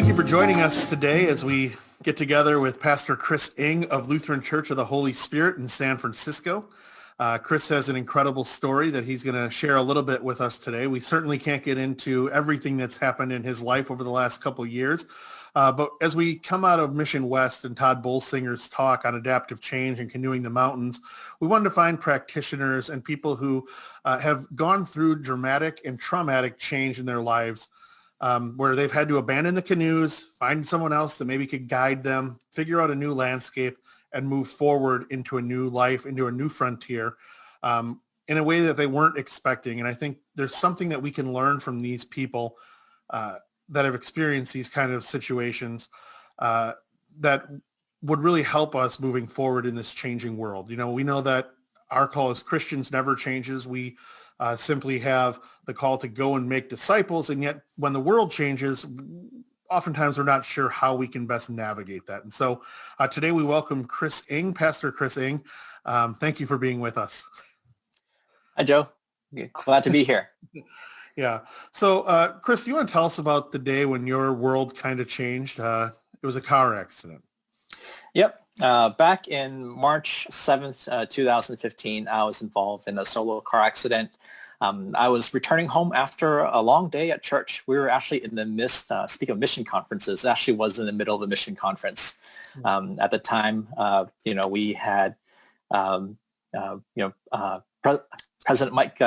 Thank you for joining us today as we get together with Pastor Chris Ng of Lutheran Church of the Holy Spirit in San Francisco. Chris has an incredible story that he's going to share a little bit with us today. We certainly can't get into everything that's happened in his life over the last couple of years. But as we come out of Mission West and Todd Bolsinger's talk on adaptive change and canoeing the mountains, we wanted to find practitioners and people who have gone through dramatic and traumatic change in their lives, where they've had to abandon the canoes, find someone else that maybe could guide them, figure out a new landscape, and move forward into a new life, into a new frontier, in a way that they weren't expecting. And I think there's something that we can learn from these people that have experienced these kind of situations that would really help us moving forward in this changing world. You know, we know that our call as Christians never changes. We simply have the call to go and make disciples. And yet when the world changes, oftentimes we're not sure how we can best navigate that. And so today we welcome Chris Ng, Pastor Chris Ng. Thank you for being with us. Hi, Joe. Glad to be here. Yeah. So, Chris, do you want to tell us about the day when your world kind of changed? It was a car accident. Yep. Back in March 7th, 2015, I was involved in a solo car accident. I was returning home after a long day at church. We were actually in the midst, speaking of mission conferences, it actually was in the middle of a mission conference. At the time, we had, President Mike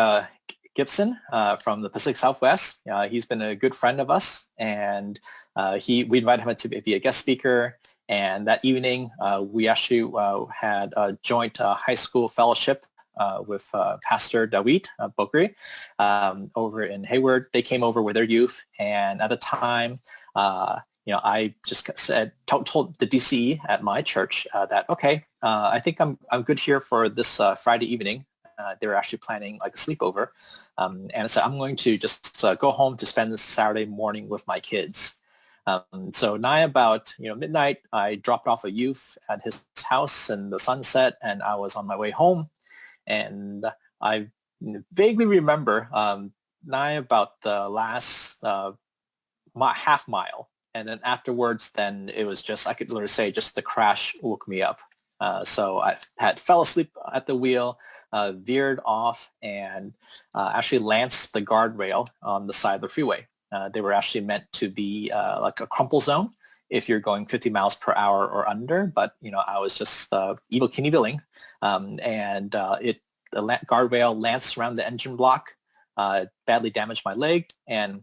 Gibson from the Pacific Southwest. He's been a good friend of us, and we invited him to be a guest speaker. And that evening, we actually had a joint high school fellowship with Pastor Dawit Bokri over in Hayward. They came over with their youth, and at the time, I just told the DCE at my church that I think I'm good here for this Friday evening. They were actually planning like a sleepover. And I said, I'm going to just go home to spend this Saturday morning with my kids. So nigh about midnight, I dropped off a youth at his house in the sunset, and I was on my way home. And I vaguely remember nigh about the last half mile. And then afterwards, then it was just, I could literally say just the crash woke me up. So I fell asleep at the wheel, veered off, and actually lanced the guardrail on the side of the freeway. They were actually meant to be like a crumple zone if you're going 50 miles per hour or under. But, I was just Evel Knieveling, and the guardrail lanced around the engine block, badly damaged my leg, and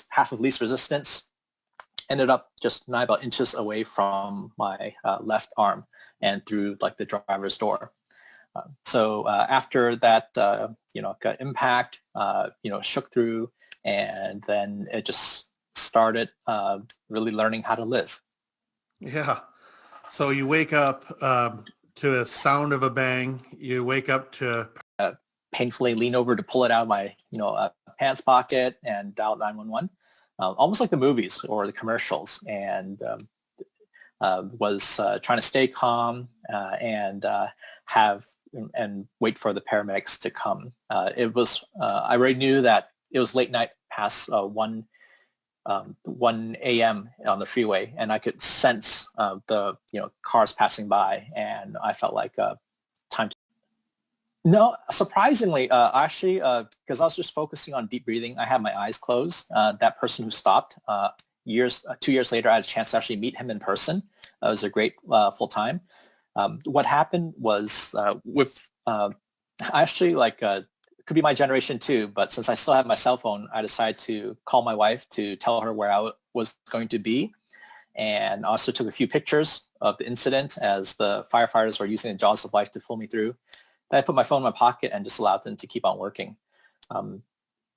half of least resistance ended up just nigh about inches away from my left arm and through like the driver's door. So after that, got impact, shook through, and then it just started really learning how to live. Yeah. So you wake up to the sound of a bang. You wake up to painfully lean over to pull it out of my, pants pocket and dial 911, almost like the movies or the commercials, and was trying to stay calm and wait for the paramedics to come. It was I already knew that it was late night, past 1 a.m. on the freeway, and I could sense the cars passing by, and I felt like time to. No, surprisingly, actually, because I was just focusing on deep breathing, I had my eyes closed. That person who stopped, 2 years later, I had a chance to actually meet him in person. It was a great full time. What happened was could be my generation too, but since I still have my cell phone, I decided to call my wife to tell her where I was going to be, and also took a few pictures of the incident as the firefighters were using the jaws of life to pull me through. Then I put my phone in my pocket and just allowed them to keep on working.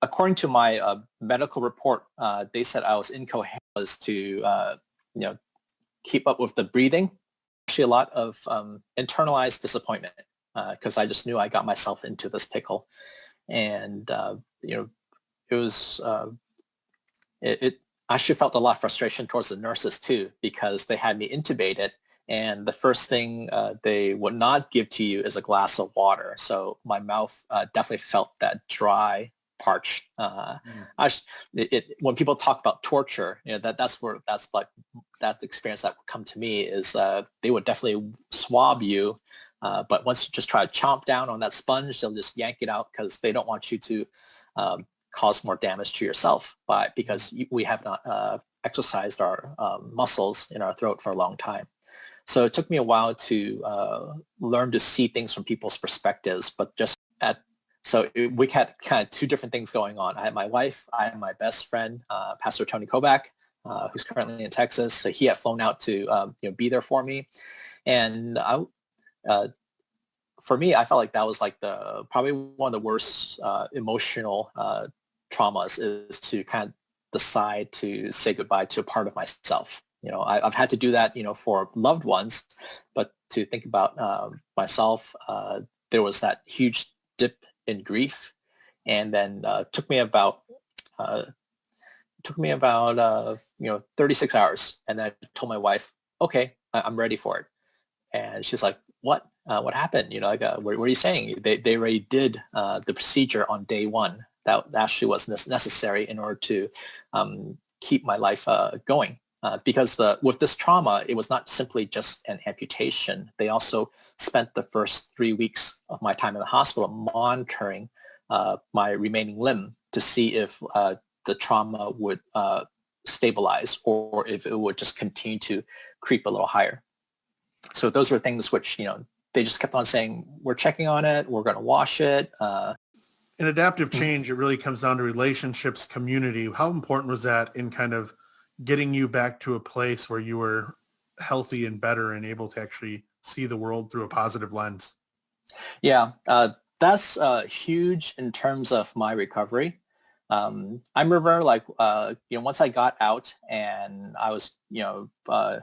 According to my medical report, they said I was incoherent as to keep up with the breathing. Actually, a lot of internalized disappointment because I just knew I got myself into this pickle. And, it was, it actually felt a lot of frustration towards the nurses too, because they had me intubated, and the first thing they would not give to you is a glass of water. So my mouth definitely felt that dry parched. When people talk about torture, that's like that experience that would come to me is they would definitely swab you, but once you just try to chomp down on that sponge, they'll just yank it out because they don't want you to cause more damage to yourself because we have not exercised our muscles in our throat for a long time. So it took me a while to learn to see things from people's perspectives, but we had kind of two different things going on. I had my wife, I had my best friend, Pastor Tony Kovac, who's currently in Texas. So he had flown out to be there for me, and for me, I felt like that was like probably one of the worst emotional traumas is to kind of decide to say goodbye to a part of myself. I've had to do that, for loved ones, but to think about myself, there was that huge dip in grief, and then took me about 36 hours, and then I told my wife, okay, I'm ready for it. And she's like, what happened? What are you saying? They already did the procedure on day one. That actually was necessary in order to keep my life going. Because with this trauma, it was not simply just an amputation. They also spent the first 3 weeks of my time in the hospital monitoring my remaining limb to see if the trauma would stabilize or if it would just continue to creep a little higher. So those were things which, they just kept on saying, we're checking on it, we're going to wash it. In adaptive change, it really comes down to relationships, community. How important was that in kind of getting you back to a place where you were healthy and better and able to actually see the world through a positive lens? Yeah, that's huge in terms of my recovery. I remember once I got out and I was, I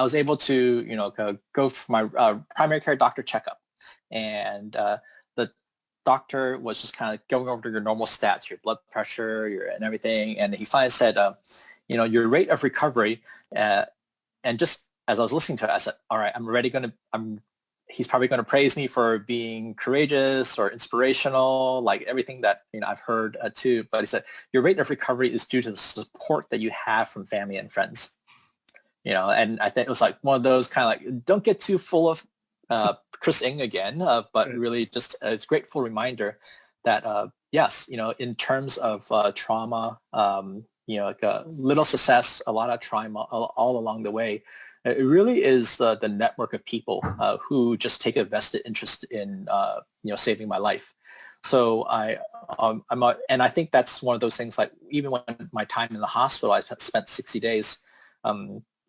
was able to, go for my primary care doctor checkup, and the doctor was just kind of going over your normal stats, your blood pressure, and everything. And he finally said, your rate of recovery, and just as I was listening to it, I said, all right, he's probably going to praise me for being courageous or inspirational, like everything that I've heard too. But he said, your rate of recovery is due to the support that you have from family and friends. And I think it was like one of those kind of like, don't get too full of Chris Ng again, but really just it's a grateful reminder that yes, in terms of trauma, like a little success, a lot of trauma all along the way. It really is the network of people who just take a vested interest in saving my life. So and I think that's one of those things. Like even when my time in the hospital, I spent 60 days.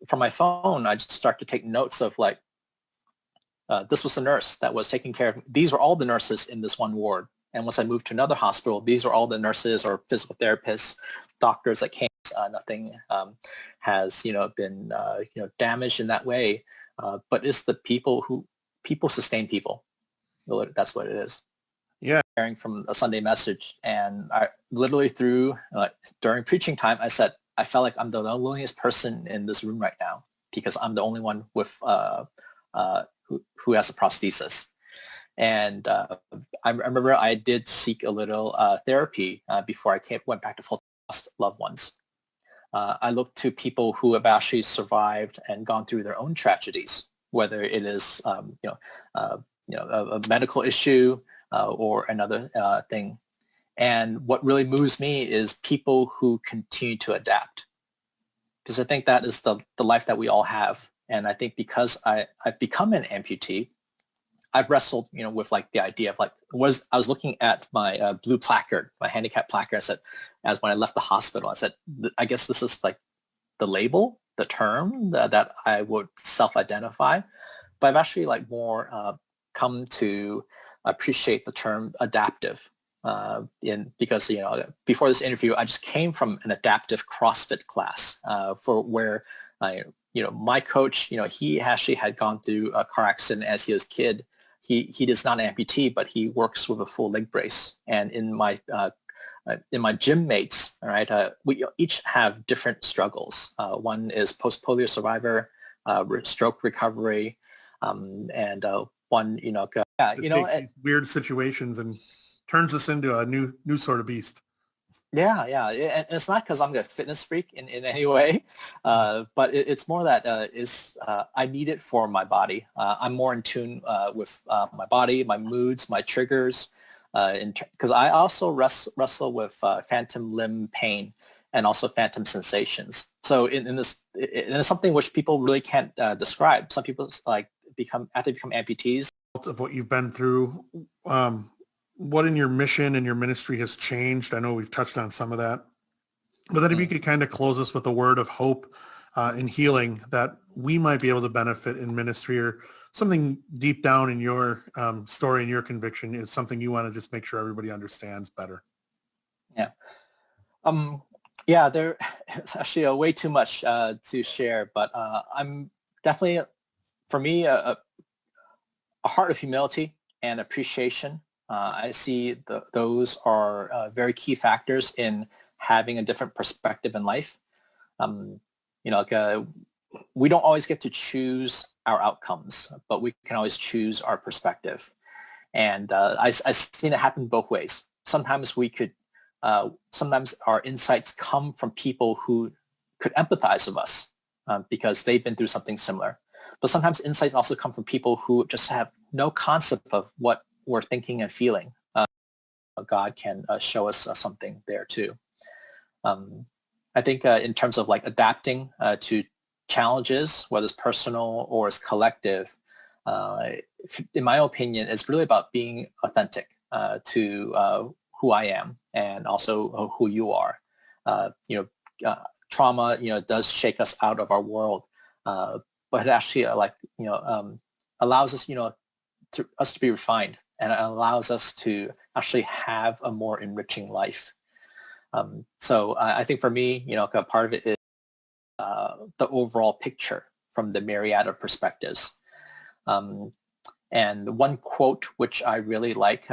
From my phone, I just start to take notes of like this was a nurse that was taking care of me. These were all the nurses in this one ward. And once I moved to another hospital, these are all the nurses or physical therapists, doctors that came. Nothing has, been, damaged in that way. But it's the people sustain people. That's what it is. Yeah. Sharing from a Sunday message. And I literally during preaching time, I said, I felt like I'm the loneliest person in this room right now because I'm the only one with who has a prosthesis. And I remember I did seek a little therapy before I went back to full loved ones. I looked to people who have actually survived and gone through their own tragedies, whether it is a medical issue or another thing. And what really moves me is people who continue to adapt, because I think that is the life that we all have. And I think because I've become an amputee, I've wrestled, with like the idea of like, I was looking at my blue placard, my handicap placard. I said, as when I left the hospital, I said, I guess this is like the label, the term that I would self-identify. But I've actually like more come to appreciate the term adaptive. Because before this interview, I just came from an adaptive CrossFit class for where my coach, he actually had gone through a car accident as he was a kid. He is not an amputee, but he works with a full leg brace. And in my gym mates, all right, we each have different struggles. One is post-polio survivor, stroke recovery, and one, These weird situations and turns us into a new sort of beast. Yeah, yeah, and it's not because I'm a fitness freak in any way, but it's more that I need it for my body. I'm more in tune with my body, my moods, my triggers, because I also wrestle with phantom limb pain and also phantom sensations. So in this, it's something which people really can't describe. Some people like after they become amputees. Of what you've been through, what in your mission and your ministry has changed? I know we've touched on some of that, but then if you could kind of close us with a word of hope and healing that we might be able to benefit in ministry, or something deep down in your story and your conviction is something you want to just make sure everybody understands better. Yeah. Yeah, it's actually way too much to share, but I'm definitely, for me, a heart of humility and appreciation. I see those are very key factors in having a different perspective in life. We don't always get to choose our outcomes, but we can always choose our perspective. And I've seen it happen both ways. Sometimes sometimes our insights come from people who could empathize with us because they've been through something similar. But sometimes insights also come from people who just have no concept of what we're thinking and feeling. God can show us something there too. I think in terms of like adapting to challenges, whether it's personal or it's collective, in my opinion, it's really about being authentic to who I am and also who you are. Trauma, does shake us out of our world, but it actually allows us, us to be refined, and it allows us to actually have a more enriching life. So I think for me, a part of it is the overall picture from the myriad of perspectives. And one quote which I really like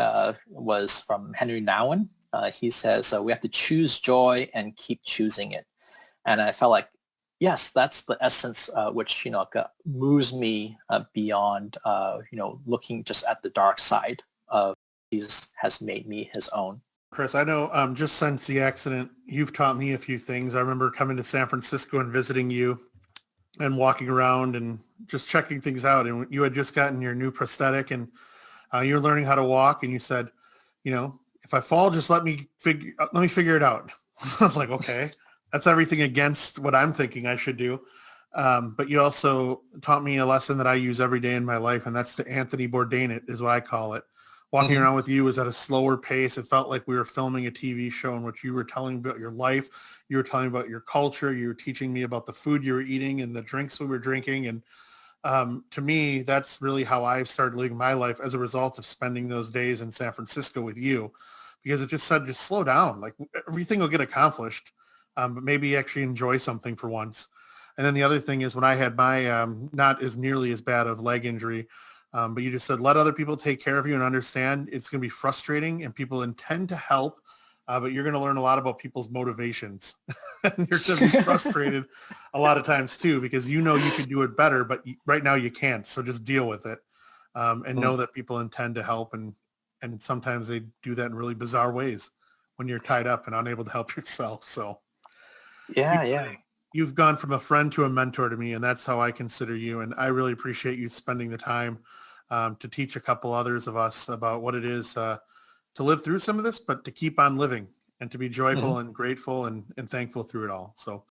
was from Henry Nouwen. He says, we have to choose joy and keep choosing it. And I felt like, yes, that's the essence which, moves me beyond, looking just at the dark side of Jesus has made me his own. Chris, I know just since the accident, you've taught me a few things. I remember coming to San Francisco and visiting you and walking around and just checking things out. And you had just gotten your new prosthetic and you were learning how to walk. And you said, if I fall, just let me figure it out. I was like, okay, that's everything against what I'm thinking I should do. But you also taught me a lesson that I use every day in my life, and that's to Anthony Bourdain it, is what I call it. Walking around with you was at a slower pace. It felt like we were filming a TV show in which you were telling about your life. You were telling about your culture. You were teaching me about the food you were eating and the drinks we were drinking. And to me, that's really how I've started living my life as a result of spending those days in San Francisco with you, because it just said, just slow down. Like everything will get accomplished, but maybe actually enjoy something for once. And then the other thing is when I had my not as nearly as bad of leg injury, but you just said, let other people take care of you and understand it's going to be frustrating and people intend to help, but you're going to learn a lot about people's motivations. And you're going to be frustrated a lot of times too, because you can do it better, but right now you can't. So just deal with it and know that people intend to help. And sometimes they do that in really bizarre ways when you're tied up and unable to help yourself. So you've gone from a friend to a mentor to me, and that's how I consider you. And I really appreciate you spending the time to teach a couple others of us about what it is to live through some of this, but to keep on living and to be joyful and grateful and thankful through it all. So